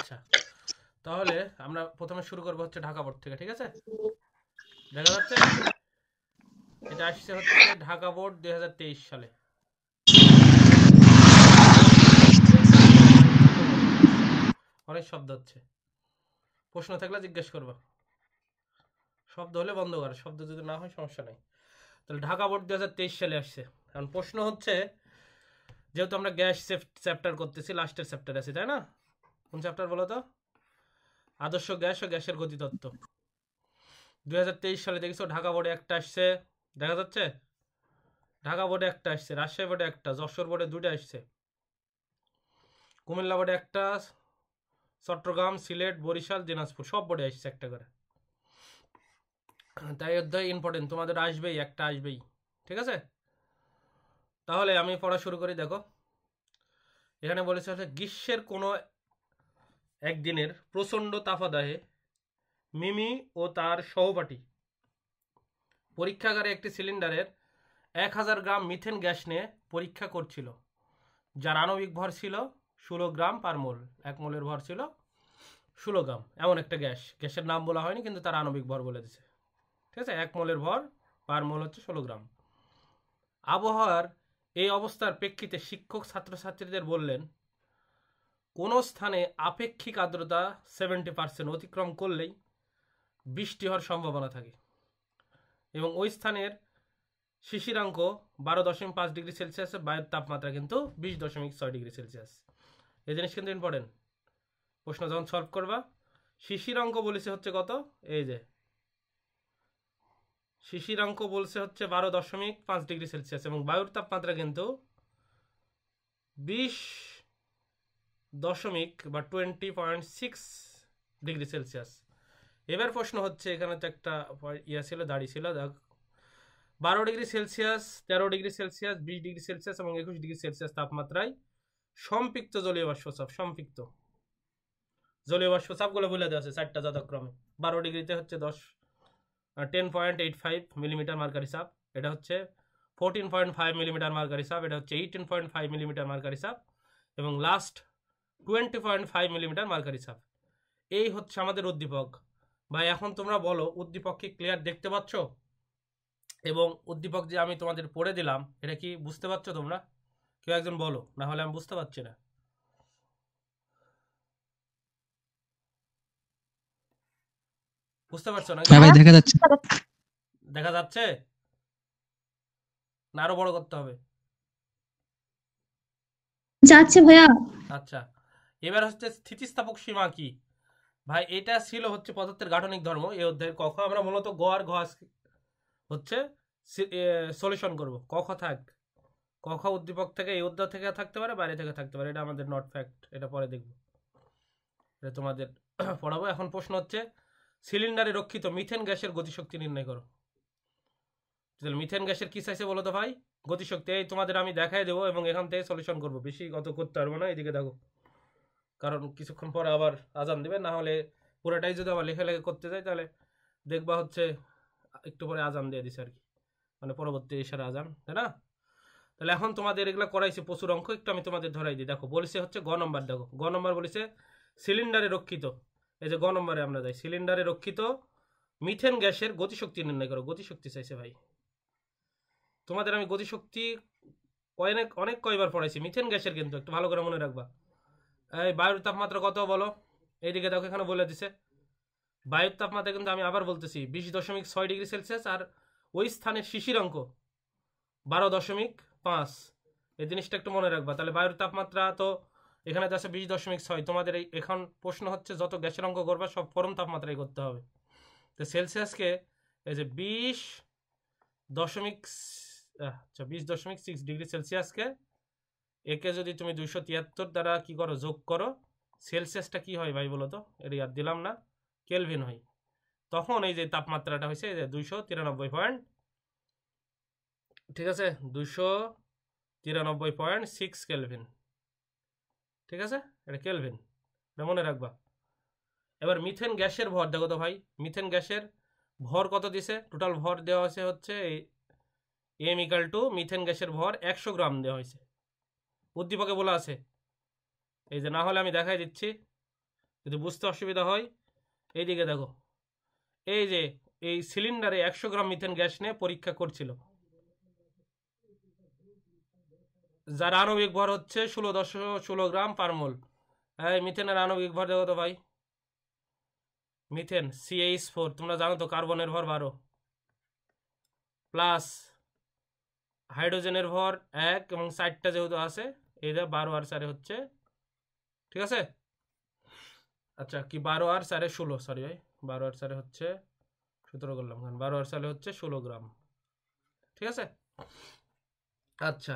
আচ্ছা, তাহলে আমরা প্রথমে শুরু করবো হচ্ছে ঢাকা বোর্ড থেকে, ঠিক আছে? দেখা যাচ্ছে এটা আসছে হচ্ছে ঢাকা বোর্ড 2023 সালে। অনেক শব্দ হচ্ছে, প্রশ্ন থাকলে জিজ্ঞেস করবা, শব্দ হলে বন্ধ কর, শব্দ যদি না হয় সমস্যা নাই। তাহলে ঢাকা বোর্ড 2023 সালে আসছে। এখন প্রশ্ন হচ্ছে, যেহেতু আমরা গ্যাস চ্যাপ্টার করতেছি, লাস্টের চ্যাপ্টার আছে তাই না? কোন চ্যাপ্টার বলো তো? আদর্শ গ্যাস ও গ্যাসের গতিতত্ত্ব। 2023 সালে দেখেছো ঢাকা বোর্ডে একটা আসছে, দেখা যাচ্ছে? ঢাকা বোর্ডে একটা আসছে, রাজশাহী বোর্ডে একটা, যশোর বোর্ডে দুটো আসছে, কুমিল্লা বোর্ডে একটা, চট্টগ্রাম, সিলেট, বরিশাল, দিনাজপুর সব বোর্ডে আসছে একটা করে। তাই অধ্যায় ইম্পর্টেন্ট, তোমাদের আসবেই, একটা আসবেই, ঠিক আছে? তাহলে আমি পড়া শুরু করি। দেখো এখানে বলেছে হচ্ছে গ্রীষ্মের কোনো একদিনের প্রচণ্ড তাপদাহে মিমি ও তার সহপাঠী পরীক্ষাগারে একটি সিলিন্ডারের 1000 গ্রাম মিথেন গ্যাস নিয়ে পরীক্ষা করছিল, যার আণবিক ভর ছিল 16 গ্রাম পার মোল। 1 মোলের ভর ছিল 16 গ্রাম। এমন একটা গ্যাস, গ্যাসের নাম বলা হয়নি কিন্তু তার আণবিক ভর বলে দিছে, ঠিক আছে? 1 মোলের ভর পার মোল হচ্ছে 16 গ্রাম। আবহাওয়ার এই অবস্থার প্রেক্ষিতে শিক্ষক ছাত্রছাত্রীদের বললেন, কোনো স্থানে আপেক্ষিক আর্দ্রতা 70% অতিক্রম করলেই বৃষ্টি হওয়ার সম্ভাবনা থাকে এবং ওই স্থানের শিশিরাঙ্ক 12.5 ডিগ্রি সেলসিয়াস, বায়ুর তাপমাত্রা কিন্তু 20.6 ডিগ্রি সেলসিয়াস। এই জিনিস কিন্তু ইম্পর্টেন্ট, প্রশ্ন যখন সলভ করবা। শিশিরাঙ্ক বলেছে হচ্ছে কত, এই যে শিশিরাঙ্ক বলছে হচ্ছে 12.5 ডিগ্রি সেলসিয়াস এবং বায়ুর তাপমাত্রা কিন্তু 20.6 ডিগ্রি সেলসিয়াস। এবার প্রশ্ন হচ্ছে, এখানে তো একটা ইয়া ছিল, দাড়ি ছিল, 12 degree Celsius, 13 degree Celsius, 20 degree Celsius এবং 21 ডিগ্রি সেলসিয়াস তাপমাত্রায় সম্পৃক্ত জলীয় বাষ্পচাপ, সম্পৃক্ত জলীয় বাষ্পচাপগুলো বলে দেওয়া আছে 4টা যথাক্রমে। 12 ডিগ্রিতে হচ্ছে 10.85 মিলিমিটার মার্কারি চাপ, এটা হচ্ছে 14.5 মিলিমিটার মার্কারি চাপ, এটা হচ্ছে 18.5 মিলিমিটার মার্কারি চাপ এবং লাস্ট 20.5 মিলিমিটার মার্কারি চাপ। এই হচ্ছে আমাদের উদ্দীপক। ভাই এখন তোমরা বলো, উদ্দীপক কি ক্লিয়ার দেখতে পাচ্ছ? এবং উদ্দীপক যে আমি তোমাদের পড়ে দিলাম, এটা কি বুঝতে পারছো তোমরা? কেউ একজন বলো, না হলে আমি বুঝতে পারছি না। বুঝতে পারছো না? হ্যাঁ ভাই দেখা যাচ্ছে। দেখা যাচ্ছে না আরো বড় করতে হবে? যাচ্ছে ভাইয়া। আচ্ছা, এবার হচ্ছে স্থিতিস্থাপক সীমা কি? ভাই এটা ছিল হচ্ছে পদার্থের গাঠনিক ধর্ম। এই অধ্যায়ের ক খ আমরা মূলত গ আর ঘ হচ্ছে সলিউশন করব। ক খ থাক, ক খ উদ্দীপক থেকে, এই অধ্যায় থেকে থাকতে পারে, বাইরে থেকে থাকতে পারে, এটা আমাদের নট ফ্যাক্ট, এটা পরে দেখব, এটা তোমাদের পড়াবো। এখন প্রশ্ন হচ্ছে, সিলিন্ডারে রক্ষিত মিথেন গ্যাসের গতিশক্তি নির্ণয় করো। মিথেন গ্যাসের কি চাইছে বলো তো ভাই? গতিশক্তি। এই তোমাদের আমি দেখাই দেবো এবং এখান থেকে সলিউশন করবো, বেশি অত করতে পারবো না। এদিকে দেখো, কারণ কিছুক্ষণ পরে আবার আজান দিবে, না হলে পুরোটাই যদি আবার লেখালেখি করতে যাই তাহলে দেখবা হচ্ছে একটু পরে আজান দিয়ে দিছে আর কি, মানে পরবর্তী এশার আজান, তাই না? তাহলে এখন তোমাদের এগুলো করাইছে প্রচুর অঙ্ক, একটু আমি তোমাদের ধরাই দিই। দেখো বলেছে হচ্ছে গ নম্বর, দেখো গ নম্বর বলেছে সিলিন্ডারে রক্ষিত, এই যে গ নম্বরে আমরা যাই, সিলিন্ডারে রক্ষিত মিথেন গ্যাসের গতিশক্তি নির্ণয় করো। গতিশক্তি চাইছে ভাই। তোমাদের আমি গতিশক্তি অনেক অনেক কয়বার পড়াইছি মিথেন গ্যাসের, কিন্তু একটু ভালো করে মনে রাখবা। এই বায়ুর তাপমাত্রা কত বলো? এইদিকে দেখো এখানে বলে দিছে বায়ুর তাপমাত্রা কিন্তু আমি আবার বলতেছি 20.6 ডিগ্রি সেলসিয়াস, আর ওই স্থানের শিশিরাঙ্ক 12.5। এই জিনিসটা একটু মনে রাখবা। তাহলে বায়ুর তাপমাত্রা তো এখানে আছে 20.6। তোমাদের এই এখন প্রশ্ন হচ্ছে যত গ্যাসের অঙ্ক করবা সব পরম তাপমাত্রায় করতে হবে। তো সেলসিয়াসকে এই যে 20.6 ডিগ্রি সেলসিয়াসকে একে যদি তুমি 273 দ্বারা কি করো, যোগ করো, সেলসিয়াসটা কি হয় ভাই বলো তো? এটা ইয়াদ দিলাম না, কেলভিন হয়। তখন এই যে তাপমাত্রাটা হয়েছে 293 ঠিক আছে, 293.6 কেলভিন, ঠিক আছে? এটা কেলভিন, এটা মনে রাখবা। এবার মিথেন গ্যাসের ভর দেখো তো ভাই, মিথেন গ্যাসের ভর কত দিছে? টোটাল ভর দেওয়া হয়েছে হচ্ছে এম ইকাল টু মিথেন গ্যাসের ভর 100 গ্রাম দেওয়া হয়েছে, উদ্দীপকে বলা আছে। এই যে না হলে আমি দেখাই দিচ্ছি, যদি বুঝতে অসুবিধা হয় এইদিকে দেখো, এই যে এই সিলিন্ডারে 100 গ্রাম মিথেন গ্যাস নিয়ে পরীক্ষা করছিল, যার আণবিক ভর হচ্ছে 16.16 গ্রাম পার মোল। এই মিথেনের আণবিক ভর দেখো তো ভাই, মিথেন CH4, তোমরা জানো তো কার্বনের ভর 12 প্লাস হাইড্রোজেনের ভর 1 এবং 4টা যেহেতু আছে এটা 12 আর 4 হচ্ছে, ঠিক আছে। আচ্ছা কি 12 আর 4 16, সরি ভাই 12 আর 4 হচ্ছে 17 করলাম, কারণ 12 আর 4 হচ্ছে 16 গ্রাম, ঠিক আছে। আচ্ছা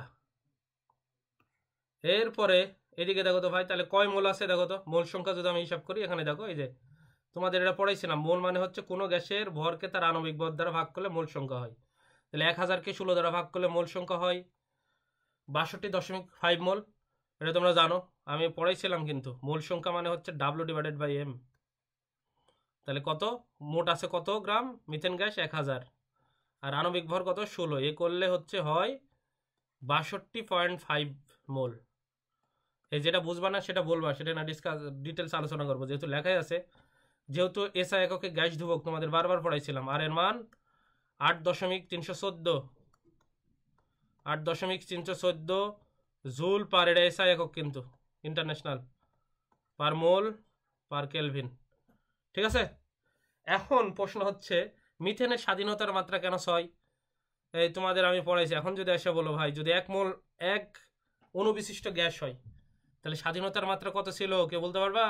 এরপরে এদিকে দেখো তো ভাই, তাহলে কয় মোল আছে দেখো তো, মোল সংখ্যা যদি আমি হিসাব করি, এখানে দেখো এই যে তোমাদের এটা পড়াইছিলাম, মোল মানে হচ্ছে কোনো গ্যাসের ভরকে তার আণবিক ভর দ্বারা ভাগ করলে মোল সংখ্যা হয়। তাহলে 1000কে 16 দ্বারা ভাগ করলে মোল সংখ্যা হয় 62.5 মোল। এটা তোমরা জানো, আমি পড়াইছিলাম কিন্তু। মোল সংখ্যা মানে হচ্ছে W/M। তাহলে কত মোট আছে, কত গ্রাম মিথেন গ্যাস? 1000, আর আণবিক ভর কত? 16। এ করলে হচ্ছে হয় 62.5 মোল। এই যেটা বুঝবা না সেটা বলবা, সেটা না ডিটেলস আলোচনা করবো, যেহেতু লেখাই আছে। যেহেতু SI এককে গ্যাস ধ্রুবক তোমাদের বারবার পড়াইছিলাম, আর এর মান 8.314 8.314 জুল পার, এটা SI একক কিন্তু ইন্টারন্যাশনাল, পার মোল পার কেলভিন, ঠিক আছে। এখন প্রশ্ন হচ্ছে মিথেনের স্বাধীনতার মাত্রা কেন 6? এই তোমাদের আমি পড়াইছি। এখন যদি এসে বলো ভাই, যদি 1 মোল 1 অণুবিশিষ্ট গ্যাস হয় তাহলে স্বাধীনতার মাত্রা কত ছিল, কে বলতে পারবা?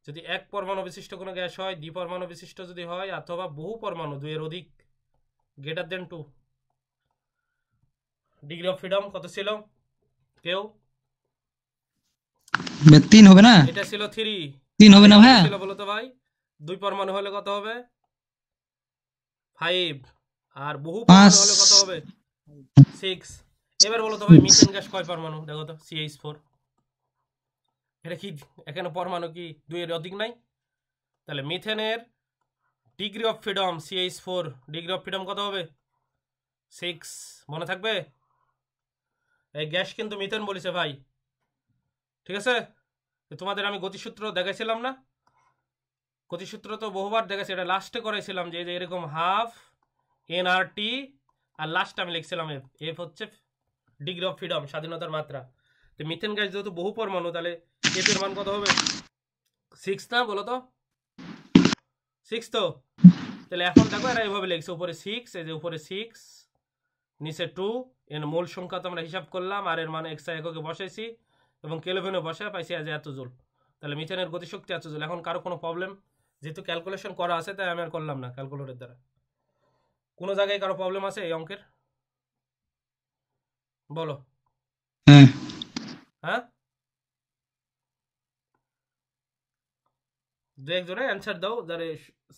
যদি 1 পরমাণু বিশিষ্ট কোনো গ্যাস হয়, দ্বিপরমাণু বিশিষ্ট যদি হয়, অথবা বহু পরমাণু 2 এর অধিক, greater than 2, degree of freedom কত ছিল? কেউ? 3 হবে না? এটা ছিল 3। 3 হবে না ভাই? ছিল বলো তো ভাই, 2 পরমাণু হলে কত হবে? 5। আর বহু পরমাণু হলে কত হবে? 6। এবার বলো তো ভাই, মিথেন গ্যাস কয় পরমাণু? দেখো তো CH4, এটা কি এখানে পরমাণু কি 2 এর অধিক নাই? তাহলে মিথেনের degree of freedom CH4, degree of freedom কত হবে? 6। মনে থাকবে? এই গ্যাস কিন্তু মিথেন বলেছে ভাই, ঠিক আছে। তোমাদের আমি গতিসূত্র দেখাইছিলাম না? গতিসূত্র তো বহুবার দেখাচ্ছি, এটা লাস্টে করাইছিলাম যে এরকম হাফ nRT, আর লাস্টে আমি লিখছিলাম এফ হচ্ছে ডিগ্রি অফ ফ্রিডম, স্বাধীনতার মাত্রা। তো মিথেন গ্যাস যেহেতু বহু পরমাণু, তাহলে এফ এর মান কত হবে? 6 না? বলো তো 6 তো। তাহলে এখন দেখো এরা এইভাবে লিখছে, উপরে 6, এই যে উপরে 6, নিচে 2, এর মোল সংখ্যা তো আমরা হিসাব করলাম, আর এর মানে এক্সআই এককে বসাইছি এবং কেলভিনে বসায় পাইছি আজ এত জুল। তাহলে মিথেনের গতিশক্তি এত জুল। এখন কারো কোনো প্রবলেম? যেহেতু ক্যালকুলেশন করা আছে তাই আমি আর করলাম না ক্যালকুলেটরের দ্বারা। কোনো জায়গায় কারো প্রবলেম আছে এই অঙ্কের? বলো। হ্যাঁ, দু একজনে অ্যান্সার দাও, যারা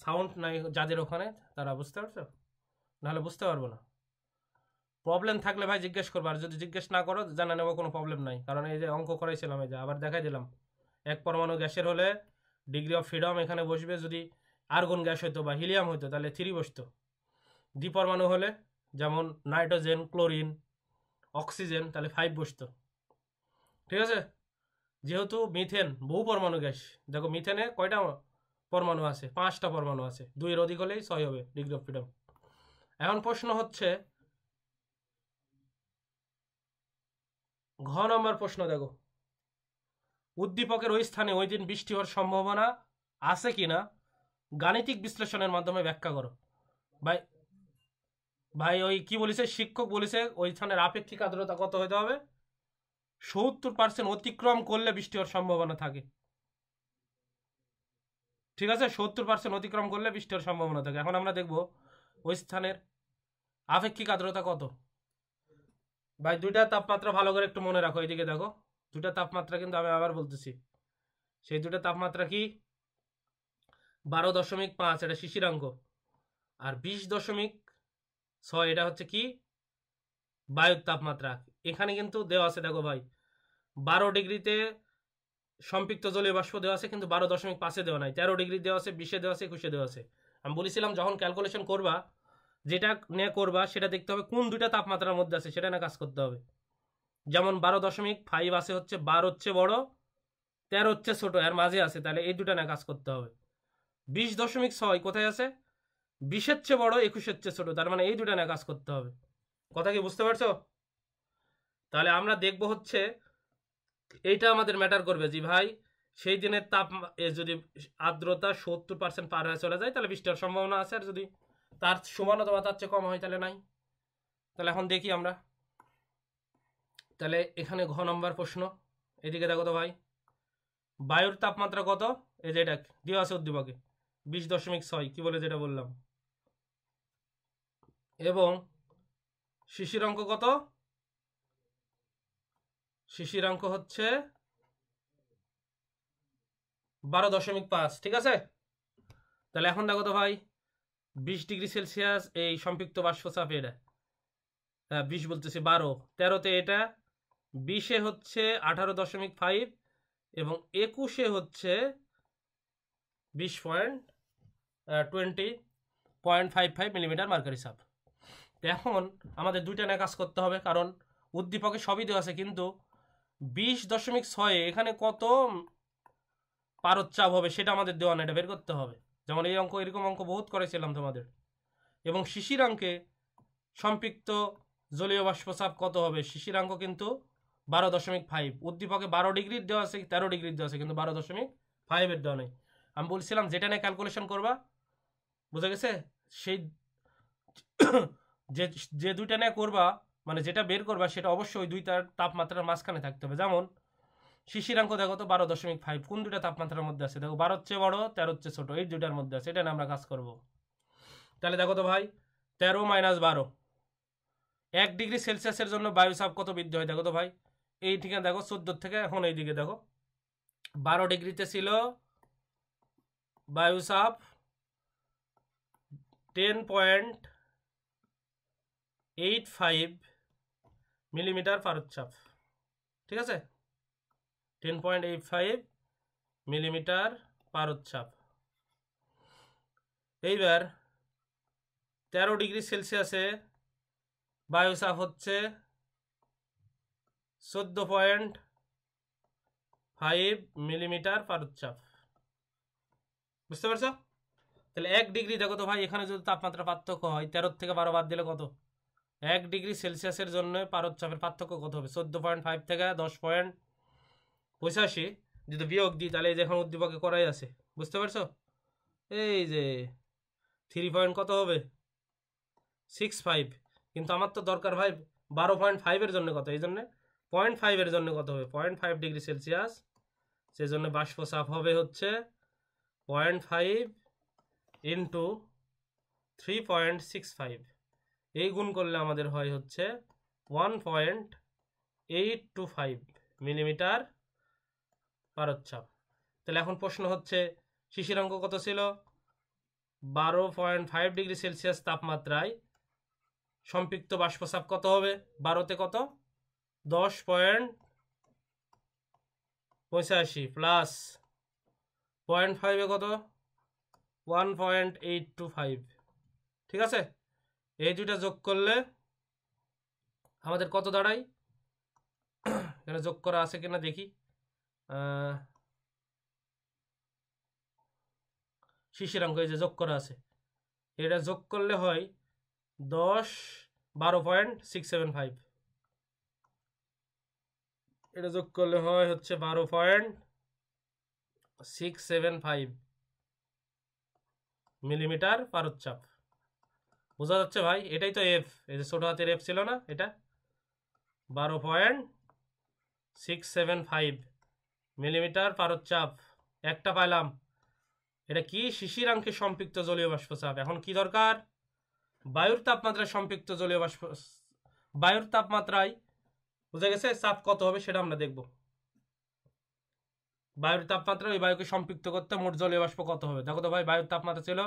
সাউন্ড নাই যাদের ওখানে, তারা বুঝতে পারছো, নাহলে বুঝতে পারবো না। প্রবলেম থাকলে ভাই জিজ্ঞেস করবো, আর যদি জিজ্ঞেস না করো জানা নেবো কোনো প্রবলেম নাই। কারণ এই যে অঙ্ক করাইছিলাম, এই যে আবার দেখাই দিলাম, 1 পরমাণু গ্যাসের হলে ডিগ্রি অফ ফ্রিডম এখানে বসবে, যদি আর্গন গ্যাস হইতো বা হিলিয়াম হইতো তাহলে 3 বসতো। দ্বিপরমাণু হলে যেমন নাইট্রোজেন, ক্লোরিন, অক্সিজেন, তাহলে 5 বসতো, ঠিক আছে। যেহেতু মিথেন বহু পরমাণু গ্যাস, দেখো মিথেনে কয়টা পরমাণু আছে? 5টা পরমাণু আছে, 2 এর অধিক হলেই 6 হবে ডিগ্রি অফ ফ্রিডম। এখন প্রশ্ন হচ্ছে ঘ নম্বর প্রশ্ন, দেখো উদ্দীপকের ওই স্থানে ওই দিন বৃষ্টি হওয়ার সম্ভাবনা আছে কিনা গাণিতিক বিশ্লেষণের মাধ্যমে ব্যাখ্যা করো। ভাই ভাই ওই কি বলেছে, শিক্ষক বলেছে ওই স্থানের আপেক্ষিক আর্দ্রতা কত হতে হবে? 70% অতিক্রম করলে বৃষ্টি হওয়ার সম্ভাবনা থাকে, ঠিক আছে। 70% অতিক্রম করলে বৃষ্টি হওয়ার সম্ভাবনা থাকে। এখন আমরা দেখব ওই স্থানের আপেক্ষিক আর্দ্রতা কত। ভাই 2টা তাপমাত্রা ভালো করে একটু মনে রাখো, এইদিকে দেখো 2টা তাপমাত্রা কিন্তু আমি আবার বলতেছি, সেই 2টা তাপমাত্রা কি? 12.5 এটা শিশিরাঙ্ক, আর 20.6 এটা হচ্ছে কি? বায়ুর তাপমাত্রা। এখানে কিন্তু দেওয়া আছে, দেখো ভাই 12 ডিগ্রিতে সম্পৃক্ত জলীয় বাষ্প দেওয়া আছে, কিন্তু 12.5 দেওয়া নাই। 13 ডিগ্রি দেওয়া আছে, 20 দেওয়া আছে, 21 দেওয়া আছে। আমি বলেছিলাম যখন ক্যালকুলেশন করবা, যেটা নিয়ে করবা সেটা দেখতে হবে কোন 2টা তাপমাত্রার মধ্যে আছে, সেটা না কাজ করতে হবে। যেমন 12.5 আছে হচ্ছে 12 হচ্ছে বড়, 13 হচ্ছে ছোট, এর মাঝে আছে, তাহলে এই দুটা না কাজ করতে হবে। 20.6 কোথায় আছে? 20-এর চেয়ে বড়, 21-এর চেয়ে ছোট, তার মানে এই দুটা না কাজ করতে হবে। কথা কি বুঝতে পারছো? তাহলে আমরা দেখব হচ্ছে এইটা আমাদের ম্যাটার করবে যে ভাই সেই দিনের যদি আর্দ্রতা 70% পার হয়ে চলে যায় তাহলে বৃষ্টির সম্ভাবনা আছে, আর যদি তার সমান অথবা তার চেয়ে কম হয় তাহলে নাই। তাহলে এখন দেখি আমরা, তাহলে এখানে ঘ নম্বর প্রশ্ন, এদিকে দেখো তো ভাই, বায়ুর তাপমাত্রা কত? এই যে এটা দেওয়া আছে উদ্দীপকে 20.6, কি বলে যেটা বললাম, এবং শিশিরাঙ্ক কত? শিশিরাঙ্ক হচ্ছে 12.5, ঠিক আছে? তাহলে এখন দেখো তো ভাই 20°C এই সম্পৃক্ত বাষ্পচাপ, এটা 20 বলতেছি, 12, 13-তে এটা, 20-এ হচ্ছে 18.5 এবং 21-এ হচ্ছে 20.55 মিলিমিটার মার্কারি চাপ। এখন আমাদের দুইটা নিয়ে কাজ করতে হবে, কারণ উদ্দীপকে সবই দেওয়া আছে, কিন্তু 20.6 এখানে কত পারদ চাপ হবে সেটা আমাদের দেওয়া না, এটা বের করতে হবে। যেমন এই অঙ্ক, এরকম অঙ্ক বহুত করেছিলাম তোমাদের। এবং শিশিরাঙ্কে সম্পৃক্ত জলীয় বাষ্পচাপ কত হবে? শিশিরাঙ্ক কিন্তু 12.5, উদ্দীপকে 12 ডিগ্রির দেওয়া আছে, 13 ডিগ্রির দেওয়া আছে, কিন্তু 12.5 দেওয়া নেই। আমি বলছিলাম যেটা নিয়ে ক্যালকুলেশন করবা, বুঝা গেছে? সেই যে দুইটা নিয়ে করবা, মানে যেটা বের করবা সেটা অবশ্যই দুইটার তাপমাত্রার মাঝখানে থাকতে হবে। যেমন শিশিরাঙ্ক দেখো তো 12.5, কোন দুইটা তাপমাত্রার মধ্যে আছে? দেখো 12 চেয়ে বড়, 13 চেয়ে ছোট, এই দুইটার মধ্যে আছে, এটা নিয়ে আমরা কাজ করব। তাহলে দেখো তো ভাই 13 - 12, 1°C জন্য বায়ু চাপ কত বৃদ্ধি হয়? দেখো তো ভাই, এই ঠিক দেখো 14 থেকে এখন এই দিকে দেখো, 12 ডিগ্রিতে ছিল বায়ু চাপ 10.85 মিলিমিটার পারদচাপ, ঠিক আছে? 10.85 মিলিমিটার পারদচাপ। এইবার 13°C বায়ু চাপ হচ্ছে 14.5 মিলিমিটার পারদচাপ, বুঝতে পারছো? তাহলে 1 ডিগ্রি দেখো তো ভাই, এখানে যদি তাপমাত্রা পার্থক্য হয়, 13 থেকে 12 বাদ দিলে কত? 1°C জন্য পারদচাপের পার্থক্য কত হবে? 14.5 থেকে 10.85 যদি বিয়োগ দিই, তাহলে এই যে এখন উদ্দীপকে করাই আছে, বুঝতে পারছো? এই যে 3 কত হবে? 65, কিন্তু আমার তো দরকার ভাই 12.5 জন্য কত, এই জন্য 0.5 জন্য কত হবে? 0.5°C, সেই জন্য বাষ্পচাপ হবে হচ্ছে 0.5 ইন্টু 3.65, এই গুণ করলে আমাদের হয় হচ্ছে 1.825 মিলিমিটার পারদচাপ। তাহলে এখন প্রশ্ন হচ্ছে শিশিরাঙ্ক কত ছিল? 12.5°C তাপমাত্রায় সম্পৃক্ত বাষ্পচাপ কত হবে? 12-তে কত? 10.85 প্লাস 0.5-এ কত? 1.825, ঠিক আছে? এই দুইটা যোগ করলে আমাদের কত দাঁড়ায়? এখানে যোগ করা আছে কিনা দেখি, শিশিরাঙ্ক এই যে যোগ করা আছে, এটা যোগ করলে হয় 12.675, এটা যোগ করলে হয় হচ্ছে 12.675 মিলিমিটার পারদচাপ। বোঝা যাচ্ছে ভাই? এটাই তো এফ, এই যে ছোট হাতের এফ ছিল না, এটা 12.675 মিলিমিটার পারদচাপ একটা পাইলাম। এটা কি? শিশিরাঙ্কে সম্পৃক্ত জলীয় বাষ্পচাপ। এখন কি দরকার? বায়ুর তাপমাত্রায় সম্পৃক্ত জলীয় বাষ্প, বায়ুর তাপমাত্রায় বুঝা গেছে চাপ কত হবে সেটা আমরা দেখব। বায়ুর তাপমাত্রা ওই বায়ুকে সম্পৃক্ত করতে মোট জলীয় বাষ্প কত হবে? দেখো তো ভাই, বায়ুর তাপমাত্রা ছিল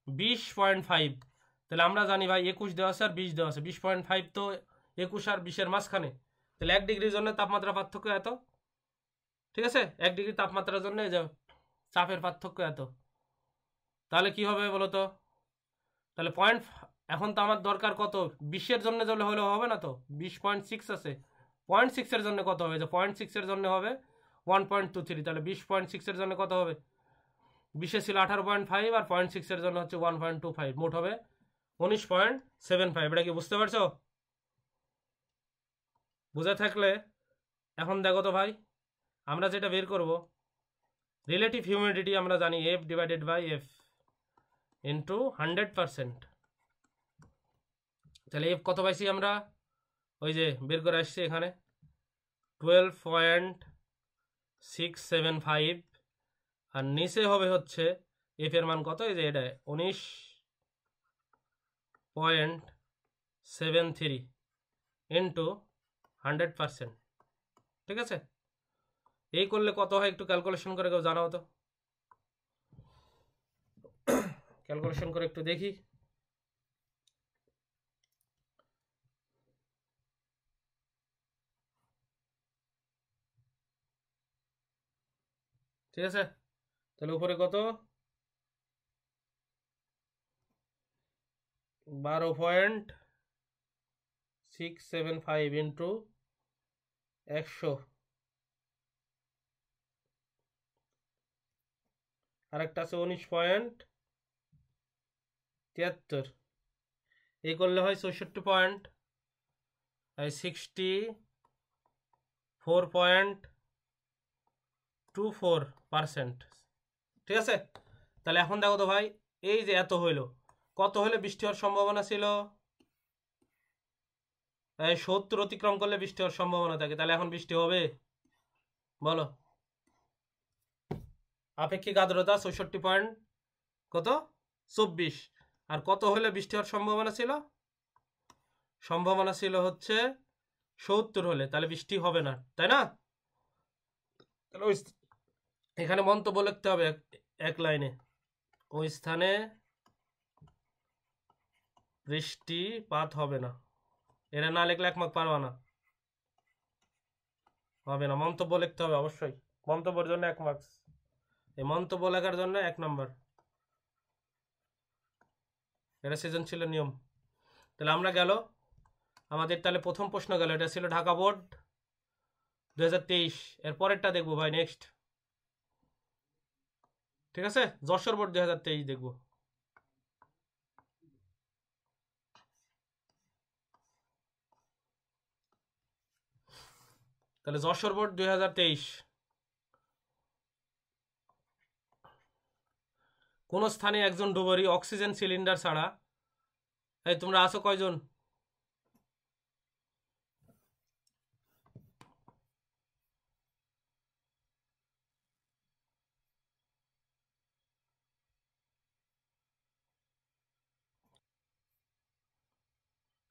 20.5, তাহলে আমরা জানি ভাই 21 দেওয়া আছে আর 20 দেওয়া আছে, 20.5 তো 21 আর 20-এর মাঝখানে, তাহলে 1 ডিগ্রির জন্য তাপমাত্রা পার্থক্য এত, ঠিক আছে? 1 ডিগ্রি তাপমাত্রার জন্য এই যে চাপের পার্থক্য এত, তাহলে কি হবে বলো তো? তাহলে এখন তো আমার দরকার কত? 20-এর জন্য হলে হবে না তো, 20.6 আছে, 0.6-এর জন্য কত হবে? যে 0.6-এর জন্য হবে 1.23, তাহলে 20.6 এর জন্য কত হবে? 20 ছিল 18.5 আর 0.6 এর জন্য হচ্ছে 1.25, মোট হবে 19.75। এটা কি বুঝতে পারছো? বুঝে থাকলে এখন দেখো তো ভাই, আমরা যেটা বের করব, রিলেটিভ হিউমিডিটি আমরা জানি F divided by F into 100%। তাহলে F কত পাইছি আমরা? ওই যে বের করে আসছি এখানে 12.675, আর নিচে হবে হচ্ছে F এর মান কত? এই যে এটা 19.73 ইন্টু 100%। ঠিক আছে, এই করলে কত হয় একটু ক্যালকুলেশন করে কেউ জানাও তো, ক্যালকুলেশন করে একটু দেখি। ঠিক আছে, তাহলে উপরে কত? 12.675 ইন্টু 100, আরেকটা আছে 19.73, এই করলে হয় 64.24%। ঠিক আছে, তাহলে এখন দেখো তো ভাই, এই যে এত হইলো, কত হলে বৃষ্টি হওয়ার সম্ভাবনা ছিল? 70 অতিক্রম করলে বৃষ্টি হওয়ার সম্ভাবনা থাকে। তাহলে এখন বৃষ্টি হবে? বলো। আপেক্ষিক আর্দ্রতা 66 কত 24, আর কত হলে বৃষ্টি হওয়ার সম্ভাবনা ছিল? সম্ভাবনা ছিল হচ্ছে 70 হলে, তাহলে বৃষ্টি হবে না, তাই না? তাহলে ওই এখানে মন্তব্য লিখতে হবে এক লাইনে, ওই স্থানে বৃষ্টিপাত হবে না। এটা না লিখলে 1 মার্ক পারবা না, হবে না। মন্তব্য লিখতে হবে অবশ্যই, মন্তব্যের জন্য 1 মার্কস, এই মন্তব্য লেখার জন্য 1 নম্বর। এটা সৃজনশীল নিয়ম। তাহলে আমরা গেল আমাদের, তাহলে প্রথম প্রশ্ন গেল, এটা ছিল ঢাকা বোর্ড 2023। এর পরেরটা দেখবো ভাই নেক্সট। ঠিক আছে, যশোর বোর্ড 2023 দেখবো। তাহলে যশোর বোর্ড 2023, কোন স্থানে একজন ডুবুরি অক্সিজেন সিলিন্ডার ছাড়া, এই তোমরা আছো কয়জন?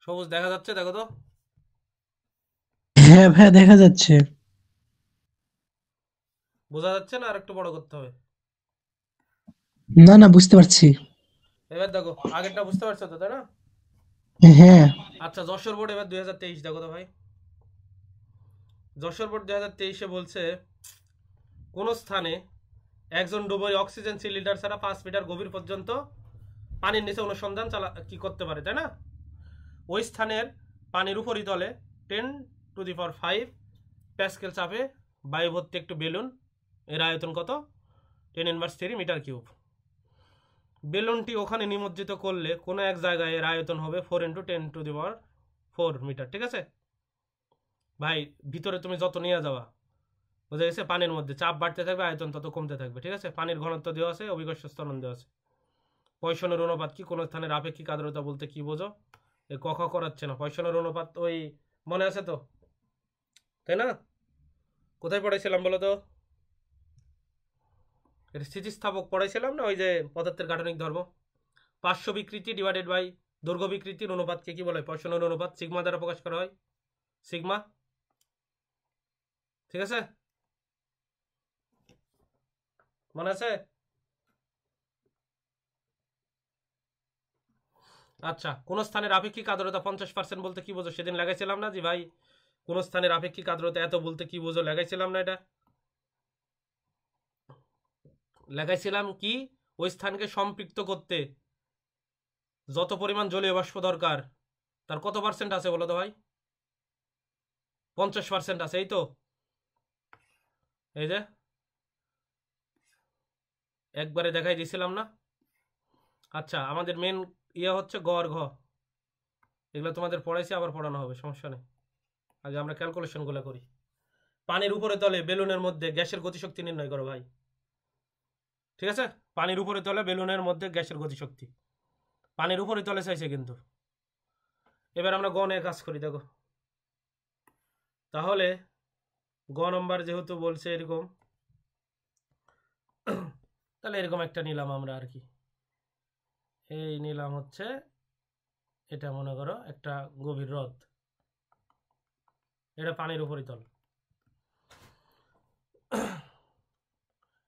সবুজ দেখা যাচ্ছে? দেখো তো, হ্যাঁ ভাইয়া দেখা যাচ্ছে। বোঝা যাচ্ছে না? আর একটু বড় করতে হবে। না না বুঝতে পারছি। এবার দেখো, আগেরটা বুঝতে পারছো তো, তাই না? হ্যাঁ আচ্ছা, যশোর বোর্ড এবার 2023 দেখো তো ভাই। যশোর বোর্ড 2023-এ বলছে কোন স্থানে একজন ডুবুরি অক্সিজেন সিলিন্ডার ছাড়া 5 মিটার গভীর পর্যন্ত পানির নিচে অনুসন্ধান কি করতে পারে, তাই না? ওই স্থানের পানির উপরিতলে 10⁵ প্যাসকেল চাপে বায়ু ভর্তি একটু বেলুন, এর আয়তন কত? 10⁻³ মিটার কিউব। বেলুনটি ওখানে নিমজ্জিত করলে কোনো এক জায়গায় এর আয়তন হবে 4 × 10⁴ মিটার। ঠিক আছে ভাই, ভিতরে তুমি যত নিয়ে যাওয়া, বোঝা গেছে, পানির মধ্যে চাপ বাড়তে থাকবে, আয়তন তত কমতে থাকবে। ঠিক আছে, পানির ঘনত্ব দেওয়া আছে, অভিকর্ষ ত্বরণ দেওয়া আছে। পয়সনের অনুপাত কি? কোন স্থানের আপেক্ষিক আর্দ্রতা বলতে কি বোঝো? এ ক করাচ্ছে না, পয়সনের অনুপাত ওই মনে আছে তো, তাই না? কোথায় পড়াইছিলাম বলো তো? এটা স্থিতিস্থাপক পড়াইছিলাম না, ওই যে পদার্থের গাঠনিক ধর্ম। পার্শ্ব বিকৃতি ডিভাইডেড বাই দৈর্ঘ্য বিকৃতির অনুপাতকে কি বলে? পয়সনের অনুপাত, সিগমা দ্বারা প্রকাশ করা হয়, সিগমা। ঠিক আছে, মনে আছে? আচ্ছা, কোন স্থানের আপেক্ষিক আর্দ্রতা 50% বলতে কি বোঝো? সেদিন লাগাইছিলাম না যে ভাই, কোন স্থানের আপেক্ষিক আর্দ্রতা এত বলতে কি বোঝো, লাগাইছিলাম না? এটা লাগাইছিলাম কি, ওই স্থানকে সম্পৃক্ত করতে যত পরিমাণ জলীয় বাষ্প দরকার তার কত পার্সেন্ট আছে বলো তো ভাই? 50% আছে, এই তো। এই যে একবারে দেখাই দিছিলাম না। আচ্ছা, আমাদের মেন ইয়ে হচ্ছে গ আর ঘ, এগুলো তোমাদের পড়াইছি, আবার পড়ানো হবে, সমস্যা নেই। আগে আমরা ক্যালকুলেশনগুলো করি। পানির উপরে তলে বেলুনের মধ্যে গ্যাসের গতিশক্তি নির্ণয় করো ভাই। ঠিক আছে, পানির উপরে তলে বেলুনের মধ্যে গ্যাসের গতিশক্তি, পানির উপরে তলে চাইছে কিন্তু। এবার আমরা গ নিয়ে কাজ করি, দেখো। তাহলে গ নম্বর যেহেতু বলছে এরকম, তাহলে এরকম একটা নিলাম আমরা আর কি। এই নিলাম হচ্ছে, এটা মনে করো একটা গভীর হ্রদ, এটা পানির উপরিতল।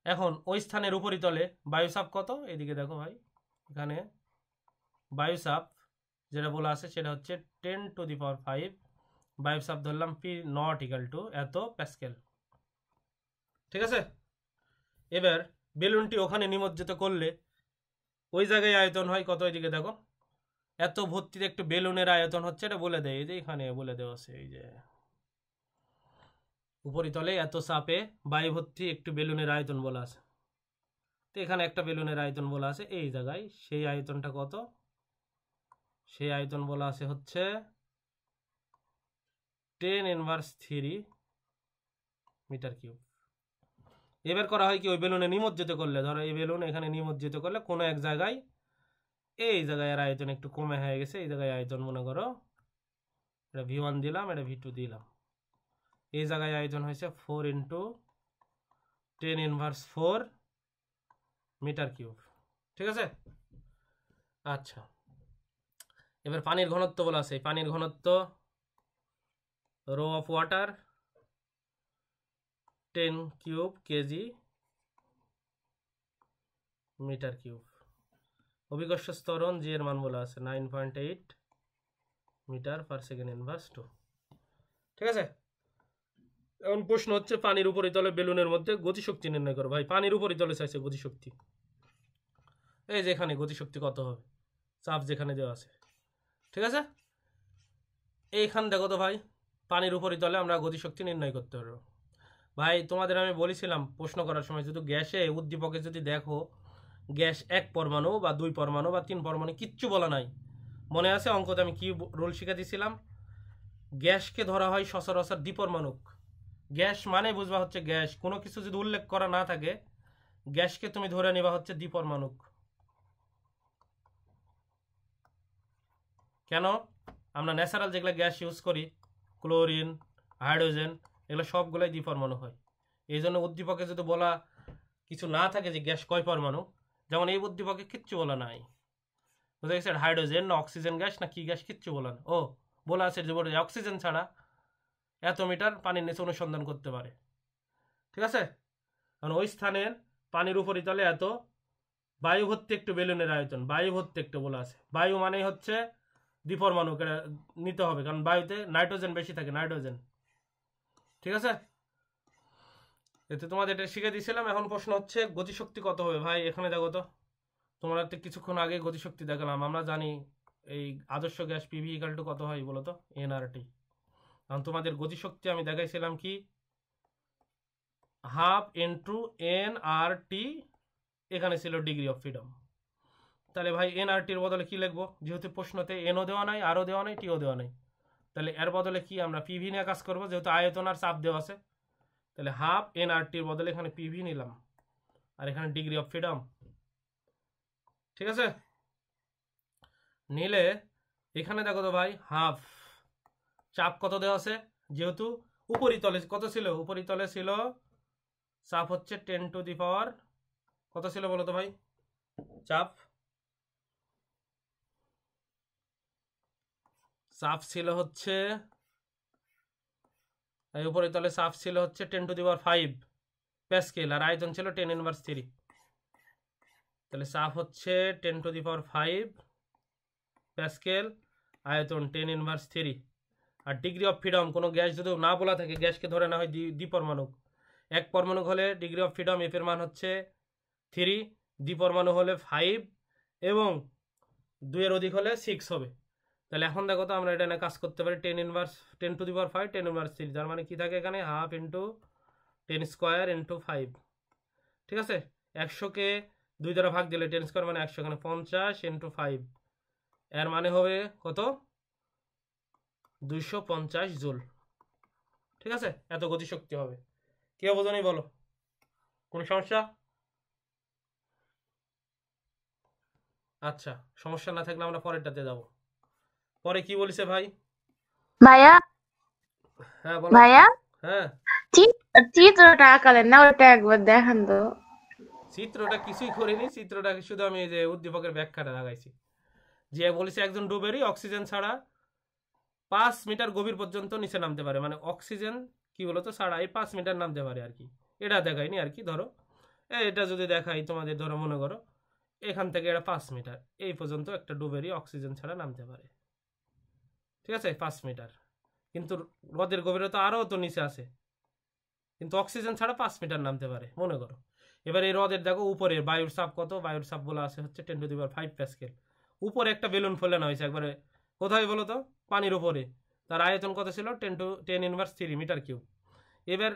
এখন ওই স্থানের উপরিতলে বায়ুচাপ কত, এদিকে দেখো ভাই, এখানে বায়ুচাপ যেটা বলা আছে সেটা হচ্ছে 10⁵ বায়ুচাপ ধরলাম পি নট ইকাল টু এত প্যাসকেল। ঠিক আছে, এবার বেলুনটি ওখানে নিমজ্জিত করলে ওই জায়গায় আয়তন হয় কত, এদিকে দেখো, এত ভর্তিতে একটু বেলুনের আয়তন হচ্ছে, এটা বলে দেয়, এই যে এখানে বলে দেওয়া আছে, এই যে উপরিতলে এত চাপে বায়ু ভর্তি একটু বেলুনের আয়তন বলা আছে। তো এখানে একটা বেলুনের আয়তন বলা আছে এই জায়গায়, সেই আয়তনটা কত, সেই আয়তন বলা আছে হচ্ছে 10⁻³ মিটার কিউব। এবার করা হয় কি, ওই বেলুনে নিমজ্জিত করলে, ধরো এই বেলুন এখানে নিমজ্জিত করলে কোনো এক জায়গায়, এই জায়গায় এর আয়তন একটু কমে হয়ে গেছে, এই জায়গায় আয়তন মনে করো এটা V1 দিলাম, এটা V2 দিলাম, এই জায়গায় আয়তন হয়েছে 4 × 10⁻⁴ মিটার কিউব। ঠিক আছে, আচ্ছা। এবার পানির ঘনত্ব বলা আছে, পানির ঘনত্ব rho of water 10³ kg metre cube. অভিকর্ষ ত্বরণ জি এর মান বলা আছে 9.8 মিটার পার সেকেন্ড ইনভার্স 2। ঠিক আছে, এখন প্রশ্ন হচ্ছে পানির উপরিতলে বেলুনের মধ্যে গতিশক্তি নির্ণয় করো। ভাই পানির উপরিতলে চাইছে গতিশক্তি, এই যে এখানে গতিশক্তি কত হবে, চাপ যেখানে দেওয়া আছে। ঠিক আছে, এইখান দেখো তো ভাই, পানির উপরিতলে আমরা গতিশক্তি নির্ণয় করতে পারবো। ভাই তোমাদের আমি বলেছিলাম প্রশ্ন করার সময়, যদি গ্যাসে উদ্দীপকে যদি দেখো গ্যাস 1 পরমাণু বা 2 পরমাণু বা 3 পরমাণু, কিচ্ছু বলা নাই। মনে আছে অঙ্কতে আমি কি রুল শিখে দিয়েছিলাম, গ্যাসকে ধরা হয় সচরাচর দ্বিপরমাণুক। গ্যাস মানে বুঝবা হচ্ছে গ্যাস, কোনো কিছু যদি উল্লেখ করা না থাকে গ্যাসকে তুমি ধরে নেবা হচ্ছে দ্বিপরমাণুক। কেন, আমরা ন্যাচারাল যেগুলো গ্যাস ইউজ করি, ক্লোরিন, হাইড্রোজেন, এগুলো সবগুলোই দ্বিপরমাণু হয়। এই জন্য উদ্দীপকে যদি বলা কিছু না থাকে যে গ্যাস কয় পরমাণু, যেমন এই উদ্দীপকে কিচ্ছু বলা নাই, বুঝা গেছে, হাইড্রোজেন না অক্সিজেন গ্যাস না কি গ্যাস, কিচ্ছু বলা না। ও বলা আছে যে অক্সিজেন ছাড়া এত মিটার পানির নিচে অনুসন্ধান করতে পারে। ঠিক আছে, কারণ ওই স্থানের পানির উপরিতলে এত বায়ু ভর্তি একটু বেলুনের আয়তন, বায়ু ভর্তি একটু বলা আছে, বায়ু মানে হচ্ছে দ্বিপরমাণু নিতে হবে, কারণ বায়ুতে নাইট্রোজেন বেশি থাকে, নাইট্রোজেন। ঠিক আছে, এতে তোমাদের এটা শিখে দিয়েছিলাম। এখন প্রশ্ন হচ্ছে গতিশক্তি কত হবে। ভাই এখানে দেখো তো, তোমরা তো কিছুক্ষণ আগে গতিশক্তি দেখালাম, আমরা জানি এই আদর্শ গ্যাস পিভি ইকাল টু কত হয় বলো তো, এনআরটি। কারণ তোমাদের গতিশক্তি আমি দেখাইছিলাম কি, 1/2 × nRT, এখানে ছিল ডিগ্রি অফ ফ্রিডম। তাহলে ভাই এনআরটির বদলে কি লিখবো, যেহেতু প্রশ্নতে এনও দেওয়া নাই, আরও দেওয়া নাই, টিও দেওয়া নাই, তাহলে এর বদলে কি আমরা পিভি নিয়ে কাজ করবো, যেহেতু আয়তন আর চাপ দেওয়া আছে। তাহলে 1/2 nRTর বদলে এখানে পিভি নিলাম, আর এখানে ডিগ্রি অফ ফ্রিডম। ঠিক আছে, নিলে এখানে দেখো তো ভাই 1/2, চাপ কত দেওয়া আছে, যেহেতু উপরিতলে কত ছিল, উপরিতলে ছিল চাপ হচ্ছে 10⁻, কত ছিল বলো তো ভাই, চাপ ছিল হচ্ছে, উপরিতলে চাপ ছিল হচ্ছে 10⁵ প্যাসকেল, আর আয়তন ছিল 10⁻³ তাহলে চাপ হচ্ছে 10⁵ প্যাসকেল, আয়তন 10⁻³। আর ডিগ্রি অফ ফ্রিডম, কোনো গ্যাস যদি না বলা থাকে, গ্যাসকে ধরে না হয় দ্বিপরমাণুক। 1 পরমাণু হলে ডিগ্রি অফ ফ্রিডম এফ এর মান হচ্ছে 3, দ্বিপরমাণু হলে 5 এবং 2 এর অধিক হলে 6 হবে। তাহলে এখন দেখো তো আমরা এটা নিয়ে কাজ করতে পারি, 10⁻, 10⁵ 10⁻³, তার মানে কি থাকে এখানে 1/2 × 10² ইন্টু 5, ঠিক আছে। 100কে 2 দ্বারা ভাগ দিলে 10² মানে 100, এখানে 50 ইন্টু 5, এর মানে হবে কত? 250 জুল, ঠিক আছে। এত গতিশক্তি হবে। কেউ বোঝনি বলো, কোন সমস্যা? আচ্ছা, সমস্যা না থাকলে আমরা পরেরটাতে যাব। পরে কি বলিছে ভাই? ভাইয়া হ্যাঁ বলো। ভাইয়া হ্যাঁ, চিত্রটা আঁকালেন না, ওটা একবার দেখান তো। চিত্রটা কিছুই করিনি, চিত্রটা শুধু আমি এই যে উদ্দীপকের ব্যাখ্যাটা লাগাইছি। যে বলেছে একজন ডুবেরই অক্সিজেন ছাড়া 5 মিটার গভীর পর্যন্ত নিচে নামতে পারে, মানে অক্সিজেন কি বলতো ছাড়া এই 5 মিটার নামতে পারে আর কি। এটা দেখাইনি আর কি। ধরো এটা যদি দেখাই তোমাদের, ধরো মনে করো এখান থেকে এটা 5 মিটার এই পর্যন্ত একটা ডুবেরই অক্সিজেন ছাড়া নামতে পারে, ঠিক আছে, 5 মিটার। কিন্তু হ্রদের গভীরতা আরও তো নিচে আছে, কিন্তু অক্সিজেন ছাড়া 5 মিটার নামতে পারে মনে করো। এবার এই হ্রদের দেখো উপরে বায়ুর চাপ কত? বায়ুর চাপ বলা আছে হচ্ছে 10⁵ প্যাসকেল। উপরে একটা বেলুন ফেলানো হয়েছে একবারে, কোথায় বলো তো? পানির উপরে। তার আয়তন কত ছিল? 10⁻³ মিটার কিউব। এবার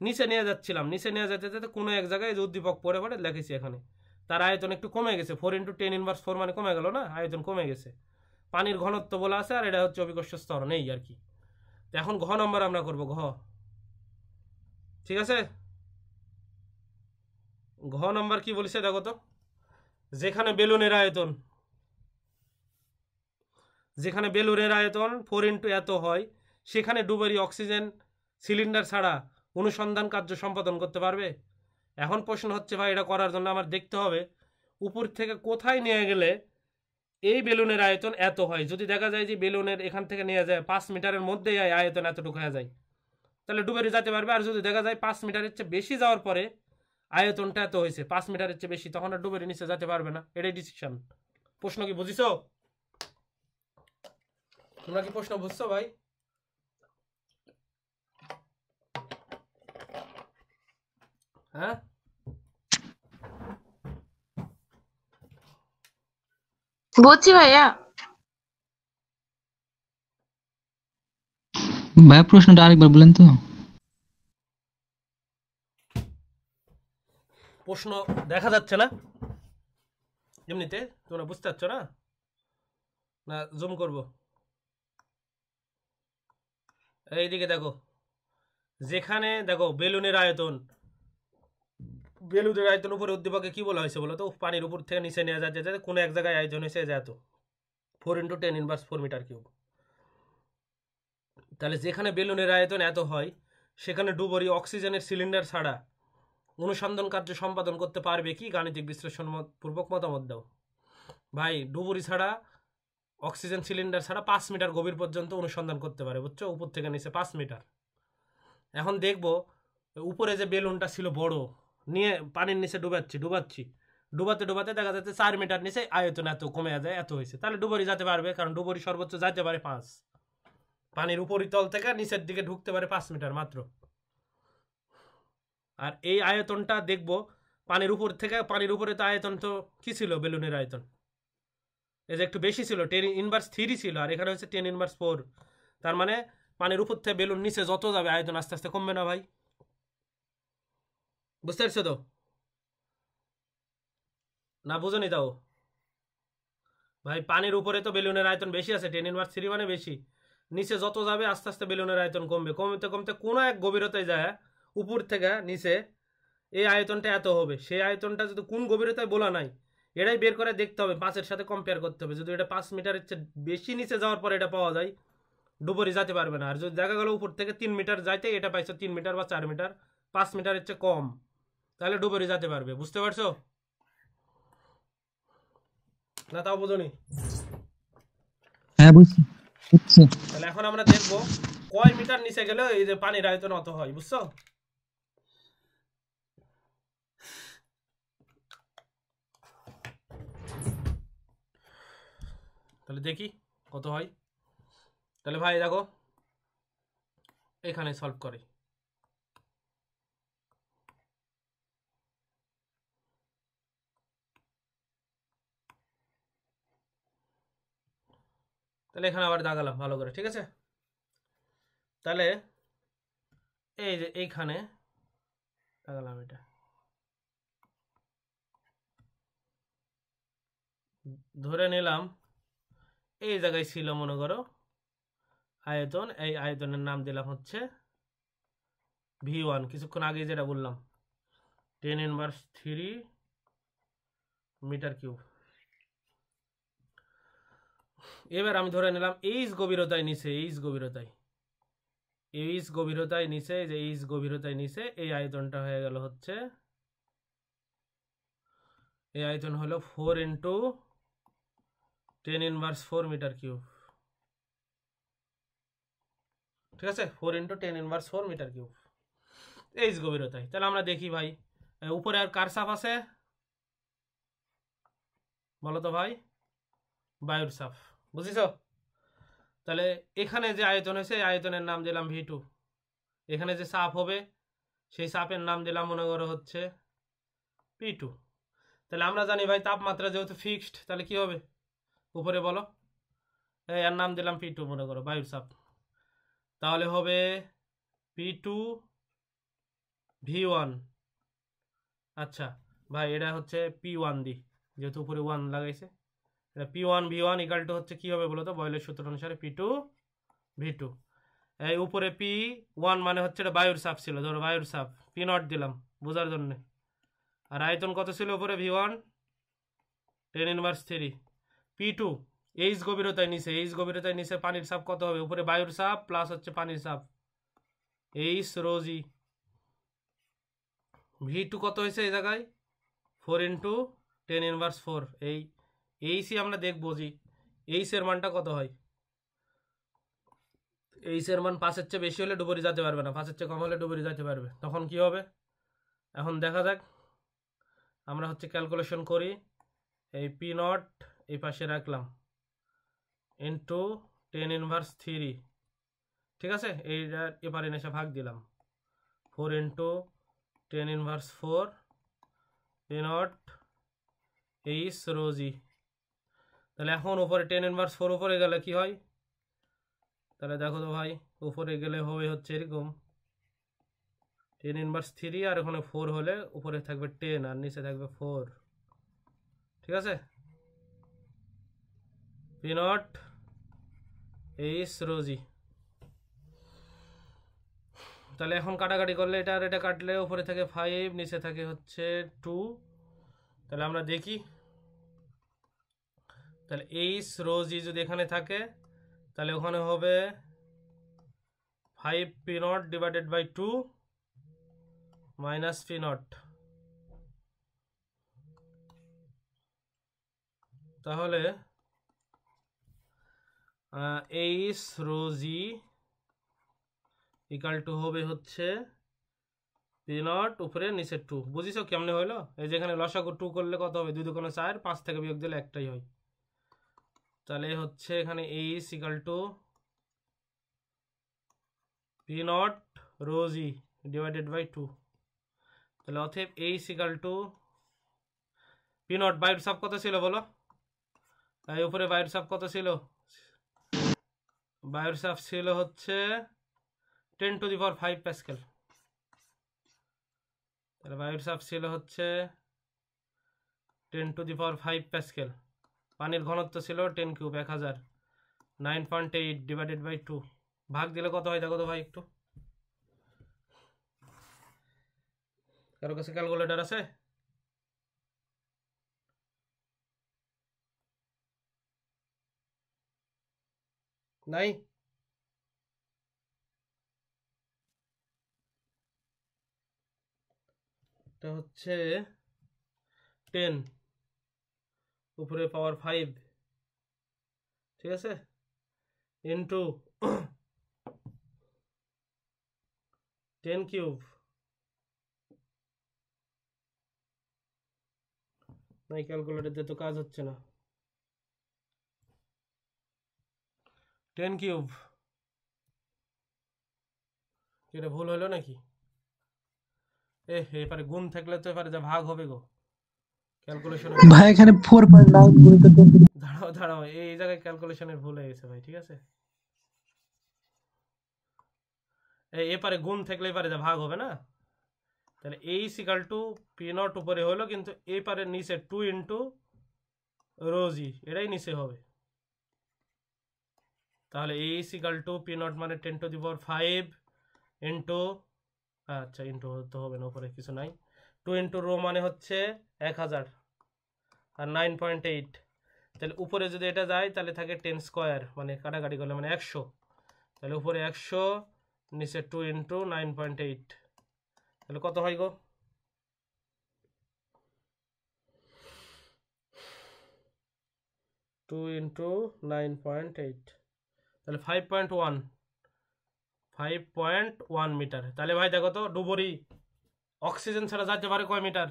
নিচে নিয়ে যাচ্ছিলাম, নিচে নিয়ে যেতে যেতে কোনো এক জায়গায় যে উদ্দীপক পড়ে পড়ে লিখেছি এখানে, তার আয়তন একটু কমে গেছে। 4 × 10⁻⁴ মানে কমে গেল না, আয়তন কমে গেছে। পানির ঘনত্ব বলা আছে, আর এটা হচ্ছে অভিকর্ষ স্তর নেই আর কি। তো এখন ঘ নম্বর আমরা করব, ঘ, ঠিক আছে। ঘ নম্বর কি বলেছে দেখো তো। যেখানে বেলুনের আয়তন 4 ইন্টু এত হয়, সেখানে ডুবেরই অক্সিজেন সিলিন্ডার ছাড়া অনুসন্ধান কার্য সম্পাদন করতে পারবে। এখন প্রশ্ন হচ্ছে ভাই, এটা করার জন্য আমার দেখতে হবে উপর থেকে কোথায় নিয়ে গেলে এই বেলুনের আয়তন এত হয়। যদি দেখা যায় যে বেলুনের এখান থেকে নিয়ে যায় 5 মিটারের মধ্যেই আয়তন এতটুকু হয়ে যায়, তাহলে ডুবেরই যেতে পারবে। আর যদি দেখা যায় 5 মিটারের চেয়ে বেশি যাওয়ার পরে আয়তনটা এত হয়েছে 5 মিটারের চেয়ে বেশি, তখন আর ডুবেরই নিচে যেতে পারবে না। এটাই ডিসিশন। প্রশ্ন কি বুঝিছো? তোমরা কি প্রশ্ন বুঝছো ভাই? হ্যাঁ, বুঝছি ভাইয়া। ভাইয়া প্রশ্নটা আরেকবার বলেন তো। প্রশ্ন দেখা যাচ্ছে না এমনিতে? তোমরা বুঝতে পারছো না? না জুম করব? এইদিকে দেখো, যেখানে দেখো বেলুনের আয়তন উপরে উদ্দীপকে কি বলা হয়েছে বলো তো? পানির উপর থেকে নিচে নিয়ে যাচ্ছে, যাতে কোনো এক জায়গায় আয়তন হয়েছে এত 4 × 10⁻⁴ মিটার কিউব। তাহলে যেখানে বেলুনের আয়তন এত হয়, সেখানে ডুবুরি অক্সিজেনের সিলিন্ডার ছাড়া অনুসন্ধান কার্য সম্পাদন করতে পারবে কি? গাণিতিক বিশ্লেষণ পূর্বক মতামত দাও। ভাই ডুবুরি ছাড়া, অক্সিজেন সিলিন্ডার ছাড়া 5 মিটার গভীর পর্যন্ত অনুসন্ধান করতে পারে, বুঝছো? উপর থেকে নিচে 5 মিটার। এখন দেখবো উপরে যে বেলুনটা ছিল বড়, নিয়ে পানির নিচে ডুবাতে ডুবাতে দেখা যাচ্ছে 4 মিটার নিচে আয়তন এত কমে যায়, এত হয়েছে। তাহলে ডুবুরি যেতে পারবে, কারণ ডুবুরি সর্বোচ্চ যেতে পারে 5। পানির উপরিতল থেকে নিচের দিকে ঢুকতে পারে 5 মিটার মাত্র। আর এই আয়তনটা দেখবো পানির উপর থেকে, পানির উপরে তো আয়তন তো কি ছিল বেলুনের আয়তন? এই যে একটু বেশি ছিল, 10⁻³ ছিল, আর এখানে হচ্ছে 10⁻⁴। তার মানে পানির উপর থেকে বেলুন নিচে যত যাবে আয়তন আস্তে আস্তে কমবে না ভাই? বুঝতে পারছো তো? না বুঝনি তাও? ভাই পানির উপরে তো বেলুনের আয়তন বেশি আছে, 10⁻³ মানে বেশি। নিচে যত যাবে আস্তে আস্তে বেলুনের আয়তন কমবে, কমতে কমতে কোনো এক গভীরতায় যায় উপর থেকে নিচে এই আয়তনটা এত হবে। সেই আয়তনটা যদি কোন গভীরতায় বলা নাই, এটাই বের করে দেখতে হবে, 5-এর সাথে কম্পেয়ার করতে হবে। যদি এটা 5 মিটারের চেয়ে বেশি নিচে যাওয়ার পর এটা পাওয়া যায়, ডুবুরি যেতে পারবে না। আর যদি দেখা গেল উপর থেকে 3 মিটার যাইতে এটা পাইছো 3 মিটার বা 4 মিটার, 5 মিটারের চেয়ে কম, তাহলে ডুবুরি যেতে পারবে। বুঝতে পারছো না? তাও বুঝনি? হ্যাঁ বুঝছি। তাহলে এখন আমরা দেখবো কয় মিটার নিচে গেলে এই যে পানির আয়তন অত হয়, বুঝছো? তাহলে দেখি কত হয়। তাহলে ভাই দেখো এখানে সলভ করি। তাহলে এখানে আবার দাগালাম ভালো করে, ঠিক আছে। তাহলে এই যে এইখানে লাগালাম এটা, ধরে নিলাম এই জায়গায় ছিল মনে করো আয়তন, এই আয়তনের নাম দিলাম হচ্ছে V1, কিছুক্ষণ আগে যেটা বললাম 10⁻³ মিটার কিউব। এবার আমি ধরে নিলাম এইচ গভীরতায় নিচে, এইচ গভীরতায় নিচে, যে এইচ গভীরতায় নিচে এই আয়তনটা হয়ে গেল হচ্ছে, এই আয়তন হলো 4 × 10⁻⁴ মিটার কিউব। ঠিক আছে, 4 × 10⁻⁴ মিটার কিউব এইচ গভীরতায়। তাহলে আমরা দেখি ভাই উপরে আর কার চাপ আছে বলো তো ভাই? বায়ুর চাপ, বুঝিস? তাহলে এখানে যে আয়তন হয়েছে এই আয়তনের নাম দিলাম V2, এখানে যে চাপ হবে সেই চাপের নাম দিলাম মনে করো হচ্ছে P2। তাহলে আমরা জানি ভাই তাপমাত্রা যেহেতু ফিক্সড, তাহলে কি হবে উপরে বলো? এর নাম দিলাম P2 মনে করো, বায়ুর চাপ। তাহলে হবে P2 V1। আচ্ছা ভাই এটা হচ্ছে P1 দি, যেহেতু উপরে 1 লাগাইছে, এটা P1 V1 = হচ্ছে কি হবে বলো তো? বয়লের সূত্র অনুসারে P2 V2। এই উপরে P1 মানে হচ্ছে এটা বায়ুর চাপ ছিল, ধরো বায়ুর চাপ P0 দিলাম বোঝার জন্য। আর আয়তন কত ছিল উপরে? V1 10⁻³ P2 এইচ গভীরতায় নিচে, এইচ গভীরতায় নিচে পানির চাপ কত হবে? উপরে বায়ুর চাপ প্লাস হচ্ছে পানির চাপ এইচ ρg। V2 কত হয়েছে এই জায়গায়? 4 × 10⁻⁴। এই এইচই আমরা দেখবো যে এইচ এর মানটা কত হয়। এইচ এর মান 5-এর চেয়ে বেশি হলে ডুবুরি যেতে পারবে না, 5-এর চেয়ে কম হলে ডুবুরি যেতে পারবে। তখন কি হবে এখন দেখা যাক। আমরা হচ্ছে ক্যালকুলেশন করি, এই P0 এই পাশে রাখলাম ইন্টু 10⁻³ ঠিক আছে, এইটা এপারে এসে ভাগ দিলাম 4 × 10⁻⁴ P0 এইচ ρg। তাহলে এখন উপরে 10⁻⁴ উপরে গেলে কি হয়? তাহলে দেখো তো ভাই, উপরে গেলে হবে হচ্ছে এরকম 10⁻³ আর ওখানে 4 হলে উপরে থাকবে 10 আর নিচে থাকবে 4। ঠিক আছে, P0 এইচ ρg। তাহলে এখন কাটাকাটি করলে এটা আর এটা কাটলে উপরে থাকে 5 নিচে থাকে হচ্ছে 2। তাহলে আমরা দেখি, তাহলে এইচ ρg যদি এখানে থাকে তাহলে ওখানে হবে 5 P0 / 2 - P0। তাহলে এইচ ρg = হবে হচ্ছে P0 উপরে নিচে 2। বুঝিস কেমনে হইলো? এই যেখানে লসাগু 2 করলে কত হবে? 2 × 4, 5 থেকে বিয়োগ দিলে একটাই হয়। তাহলে হচ্ছে এখানে এইচ = P0 ρg / 2। তাহলে অতএব এইচ = P0 বায়ুর চাপ কত ছিল বলো? এই উপরে বায়ুর চাপ কত ছিল? বায়ুর চাপ ছিল হচ্ছে 10⁵ প্যাসকেল। তাহলে বায়ুর চাপ ছিল হচ্ছে 10⁵ প্যাসকেল। পানির ঘনত্ব ছিল 10³ 1000, 9.8 / 2 ভাগ দিলে কত হয় দেখো তো ভাই একটু? কারো কাছে ক্যালকুলেটর আছে? নাই? এটা হচ্ছে 10 উপরে পাওয়ার 5 ঠিক আছে ইন্টু 10³ নাই, ক্যালকুলেটর দিয়ে তো কাজ হচ্ছে না। 10³ এটা ভুল হলো নাকি? এপারে গুণ থাকলে তো এপারে যা ভাগ হবে গো ক্যালকুলেশন। ভাই এখানে 4.9 গুণিত 10। দাঁড়াও এই জায়গায় ক্যালকুলেশনের ভুল হয়ে গেছে ভাই। ঠিক আছে, এপারে গুণ থাকলে এপারে যা ভাগ হবে না, তাহলে H equal to P not উপরে হলো, কিন্তু এই পারে নিচে 2 ইন্টু রোজি, এটাই নিচে হবে। তাহলে H equal to P not মানে 10⁵ ইন্টু, আচ্ছা ইন্টু তো হবে না, উপরে কিছু নাই, 2 ইন্টু রো মানে হচ্ছে 1000 আর 9.8। তাহলে উপরে যদি এটা যায় তাহলে থাকে 10 স্কোয়ার, মানে কাটাকাটি করলে মানে 100। তাহলে উপরে 100, নিচে 2 ইন্টু 9.8, তাহলে কত হয় গো? টু ইন্টু 9.8, তাহলে 5.1 মিটার। তাহলে ভাই দেখো তো, ডুবুরি অক্সিজেন ছাড়া যেতে পারে কয় মিটার?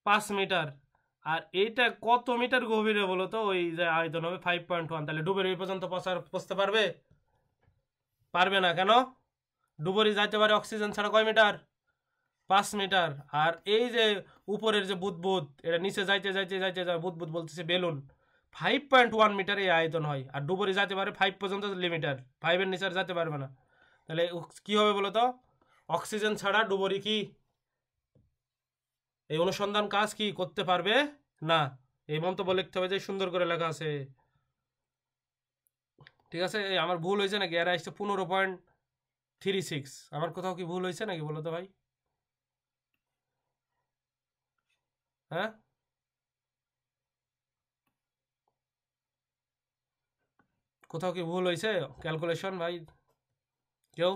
5 মিটার। আর এইটা কত মিটার গভীরে বলো তো? ওই যে আয়তন হবে 5.1। তাহলে ডুবুরি এই পর্যন্ত পৌঁছতে পারবে? পারবে না। কেন? ডুবুরি যাইতে পারে অক্সিজেন ছাড়া কয় মিটার? 5 মিটার। আর এই যে উপরের যে বুদবুদ, এটা নিচে যাইতে যাইতে যাইতে যায়, বুদবুদ বলতেছে বেলুন, 5.1 মিটার এই আয়তন হয়। আর ডুবুরি যেতে পারে 5 পর্যন্ত লিমিটার, 5-এর নিচে আর যেতে পারবে না। তাহলে কি হবে বলো তো? অক্সিজেন ছাড়া ডুবুরি কি এই অনুসন্ধান কাজ কি করতে পারবে না। এই মন্তব্য লিখতে হবে, যে সুন্দর করে লেখা আছে। ঠিক আছে, এই আমার ভুল হয়েছে নাকি? এরা আসছে 15.36। আমার কোথাও কি ভুল হয়েছে নাকি বলো তো ভাই? হ্যাঁ, কোথাও কি ভুল হয়েছে ক্যালকুলেশন ভাই? কেউ?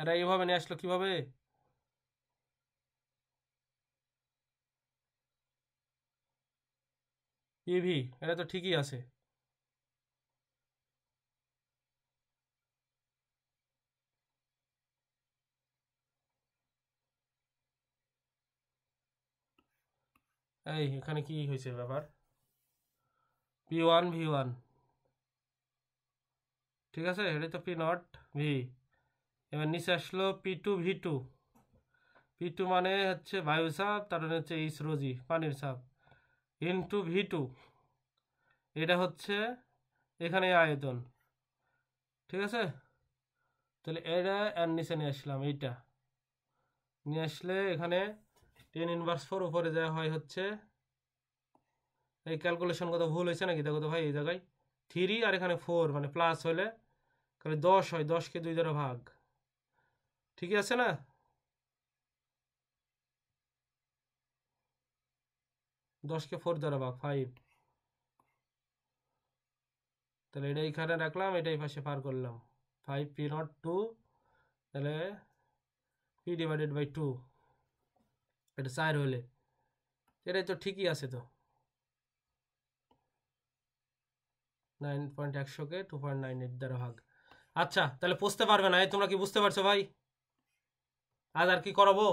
এরা এইভাবে নিয়ে আসলো কিভাবে? পিভি এটা তো ঠিকই আছে। এই এখানে কি হয়েছে ব্যাপার? P1 V1, ঠিক আছে, এটা তো P0 V। এবার নিচে আসলো P2 V2। P2 মানে হচ্ছে বায়ু চাপ, তার মানে হচ্ছে এইচ রোজি পানির চাপ, ইন্টু V2 এটা হচ্ছে এখানে আয়তন। ঠিক আছে, তাহলে এটা আর নিচে নিয়ে আসলাম, এইটা নিয়ে আসলে এখানে 10⁻⁴ উপরে দেওয়া হয় হচ্ছে, এই ক্যালকুলেশন কত ভুল হয়েছে নাকি দেখো তো ভাই? এই জায়গায় 3 আর এখানে 4, মানে প্লাস হলে খালি 10 হয়, 10কে 2 দ্বারা ভাগ। ঠিকই আছে না? 10কে 4 দ্বারা ভাগ 5। তাহলে এটা এখানে রাখলাম, এটাই পাশে পার করলাম, 5P02, তাহলে P/2, এটা 4 হলে, এটাই তো ঠিকই আছে তো। 9.100কে 2.98 দ্বারা ভাগ। আচ্ছা, তাহলে বুঝতে পারবে না। এই তোমরা কি বুঝতে পারছো ভাই? আজ আর কি করাবো?